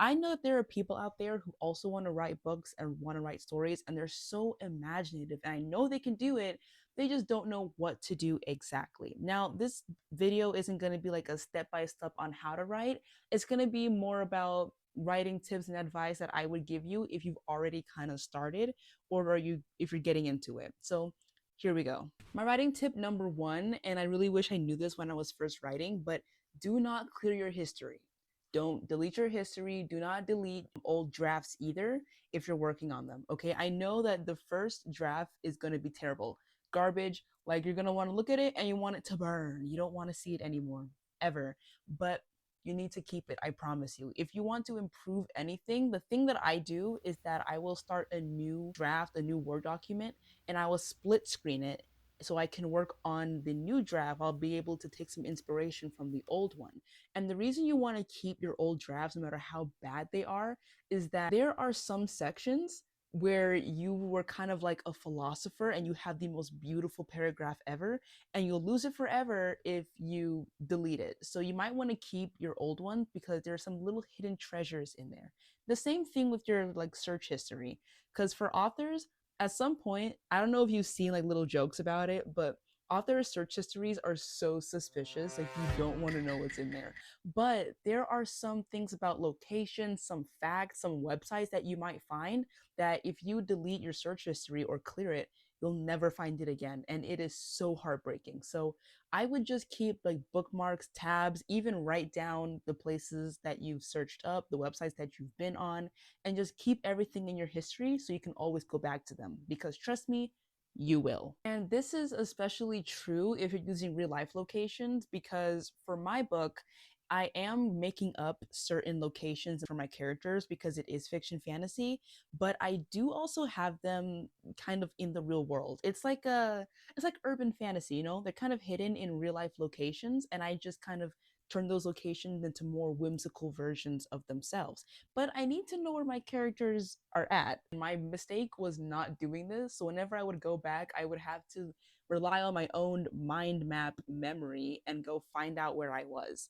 I know that there are people out there who also want to write books and want to write stories, and they're so imaginative, and I know they can do it. They just don't know what to do exactly. Now, this video isn't going to be like a step by step on how to write. It's going to be more about writing tips and advice that I would give you if you've already kind of started, or are you if you're getting into it. So here we go. My writing tip number one, and I really wish I knew this when I was first writing, but do not clear your history. Don't delete your history. Do not delete old drafts either if you're working on them. Okay. I know that the first draft is going to be terrible, garbage. Like you're going to want to look at it and you want it to burn. You don't want to see it anymore, ever. But you need to keep it. I promise you. If you want to improve anything, the thing that I do is that I will start a new draft, a new Word document, and I will split screen it so I can work on the new draft. I'll be able to take some inspiration from the old one. And the reason you want to keep your old drafts, no matter how bad they are, is that there are some sections where you were kind of like a philosopher and you have the most beautiful paragraph ever, and you'll lose it forever if you delete it. So you might want to keep your old one because there are some little hidden treasures in there. The same thing with your like search history, because for authors, at some point, I don't know if you've seen like little jokes about it, but author search histories are so suspicious. Like you don't want to know what's in there. But there are some things about location, some facts, some websites that you might find that if you delete your search history or clear it, you'll never find it again. And it is so heartbreaking. So I would just keep like bookmarks, tabs, even write down the places that you've searched up, the websites that you've been on, and just keep everything in your history so you can always go back to them. Because trust me, you will. And this is especially true if you're using real life locations, because for my book, I am making up certain locations for my characters because it is fiction fantasy, but I do also have them kind of in the real world. It's like urban fantasy, you know? They're kind of hidden in real life locations, and I just kind of turn those locations into more whimsical versions of themselves. But I need to know where my characters are at. My mistake was not doing this, so whenever I would go back, I would have to rely on my own mind map memory and go find out where I was.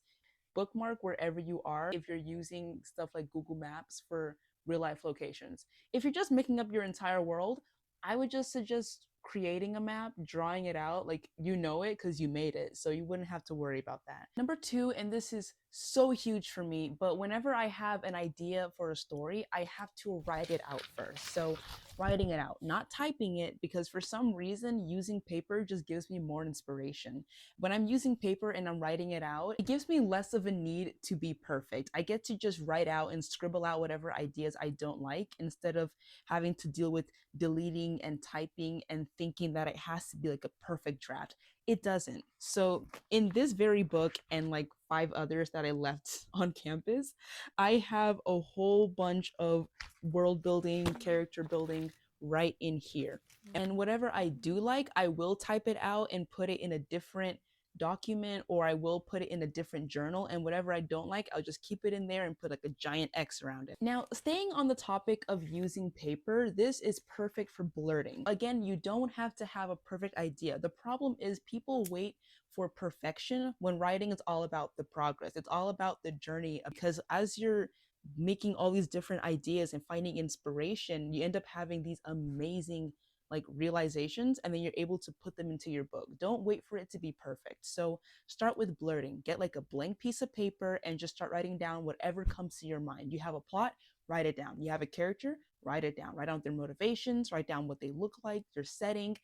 Bookmark wherever you are if you're using stuff like Google Maps for real life locations. If you're just making up your entire world, I would just suggest creating a map, drawing it out, like you know it because you made it, so you wouldn't have to worry about that. Number two, and this is so huge for me, but whenever I have an idea for a story, I have to write it out first. So writing it out, not typing it, because for some reason using paper just gives me more inspiration. When I'm using paper and I'm writing it out, it gives me less of a need to be perfect. I get to just write out and scribble out whatever ideas I don't like instead of having to deal with deleting and typing and thinking that it has to be like a perfect draft. It doesn't. So in this very book and like five others that I left on campus, I have a whole bunch of world building, character building right in here. And whatever I do like, I will type it out and put it in a different document, or I will put it in a different journal, and whatever I don't like, I'll just keep it in there and put like a giant X around it. Now, staying on the topic of using paper, this is perfect for blurting. Again, you don't have to have a perfect idea. The problem is people wait for perfection when writing is all about the progress. It's all about the journey, because as you're making all these different ideas and finding inspiration, you end up having these amazing like realizations, and then you're able to put them into your book. Don't wait for it to be perfect. So start with blurting. Get like a blank piece of paper and just start writing down whatever comes to your mind. You have a plot, write it down. You have a character, write it down. Write down their motivations, write down what they look like, their setting.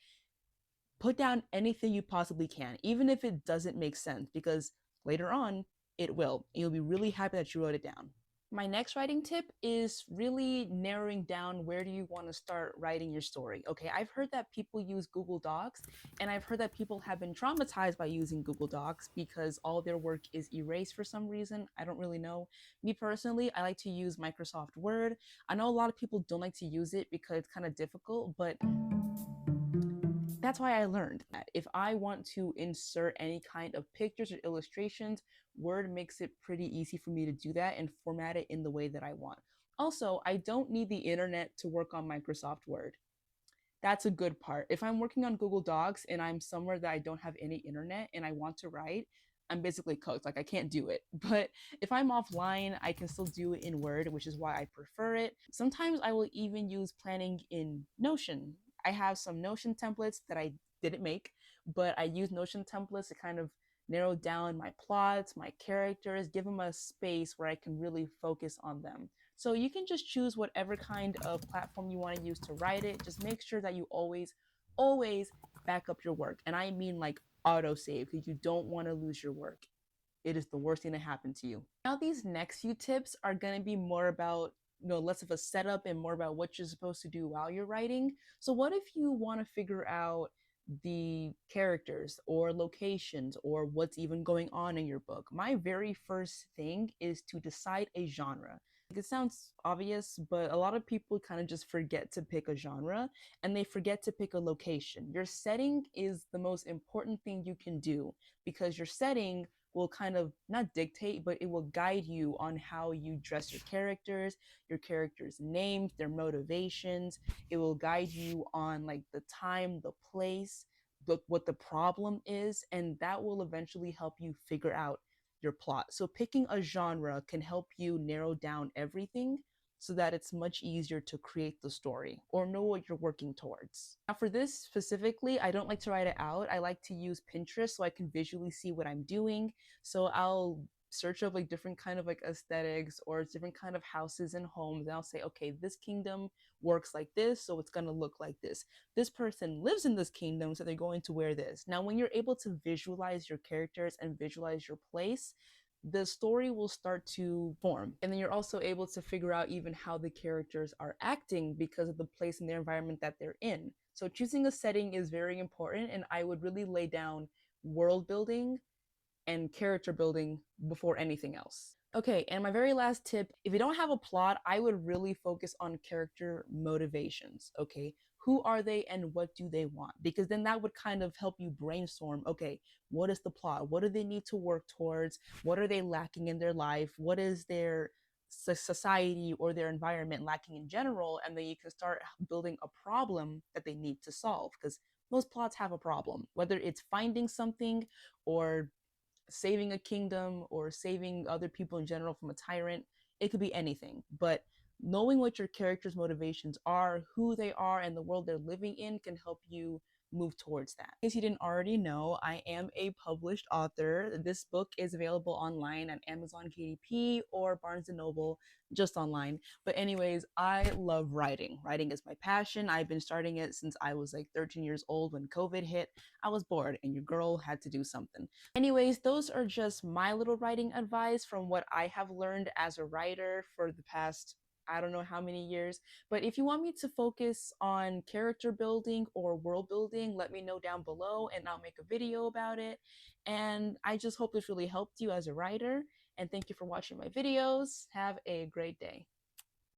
Put down anything you possibly can, even if it doesn't make sense, because later on it will. You'll be really happy that you wrote it down. My next writing tip is really narrowing down where do you want to start writing your story. Okay, I've heard that people use Google Docs, and I've heard that people have been traumatized by using Google Docs because all their work is erased for some reason. I don't really know. Me personally, I like to use Microsoft Word. I know a lot of people don't like to use it because it's kind of difficult, but that's why I learned that if I want to insert any kind of pictures or illustrations, Word makes it pretty easy for me to do that and format it in the way that I want. Also, I don't need the internet to work on Microsoft Word. That's a good part. If I'm working on Google Docs and I'm somewhere that I don't have any internet and I want to write, I'm basically cooked. Like I can't do it. But if I'm offline, I can still do it in Word, which is why I prefer it. Sometimes I will even use planning in Notion. I have some Notion templates that I didn't make, but I use Notion templates to kind of narrow down my plots, my characters, give them a space where I can really focus on them. So you can just choose whatever kind of platform you want to use to write it. Just make sure that you always back up your work. And I mean like autosave, because you don't want to lose your work. It is the worst thing to happen to you. Now, these next few tips are going to be more about, less of a setup and more about what you're supposed to do while you're writing. So, what if you want to figure out the characters or locations or what's even going on in your book? My very first thing is to decide a genre. It sounds obvious, but a lot of people kind of just forget to pick a genre and they forget to pick a location. Your setting is the most important thing you can do, because your setting will kind of not dictate, but it will guide you on how you dress your characters' names, their motivations. It will guide you on like the time, the place, what the problem is, and that will eventually help you figure out your plot. So picking a genre can help you narrow down everything so that it's much easier to create the story or know what you're working towards. Now, for this specifically, I don't like to write it out. I like to use Pinterest so I can visually see what I'm doing. So I'll search up like different kind of like aesthetics or different kind of houses and homes, and I'll say, okay, this kingdom works like this, so it's going to look like this. This person lives in this kingdom, so they're going to wear this. Now, when you're able to visualize your characters and visualize your place, the story will start to form. And then you're also able to figure out even how the characters are acting because of the place and their environment that they're in. So choosing a setting is very important, and I would really lay down world building and character building before anything else. Okay, and my very last tip, if you don't have a plot, I would really focus on character motivations, okay? Who are they and what do they want? Because then that would kind of help you brainstorm, okay, what is the plot? What do they need to work towards? What are they lacking in their life? What is their society or their environment lacking in general? And then you can start building a problem that they need to solve, because most plots have a problem, whether it's finding something or saving a kingdom or saving other people in general from a tyrant. It could be anything. But knowing what your characters' motivations are, who they are, and the world they're living in can help you move towards that. In case you didn't already know, I am a published author. This book is available online at Amazon KDP or Barnes & Noble, just online. But anyways, I love writing. Writing is my passion. I've been starting it since I was like 13 years old. When COVID hit, I was bored and your girl had to do something. Anyways, those are just my little writing advice from what I have learned as a writer for the past, I don't know how many years. But if you want me to focus on character building or world building, let me know down below and I'll make a video about it. And I just hope this really helped you as a writer. And thank you for watching my videos. Have a great day.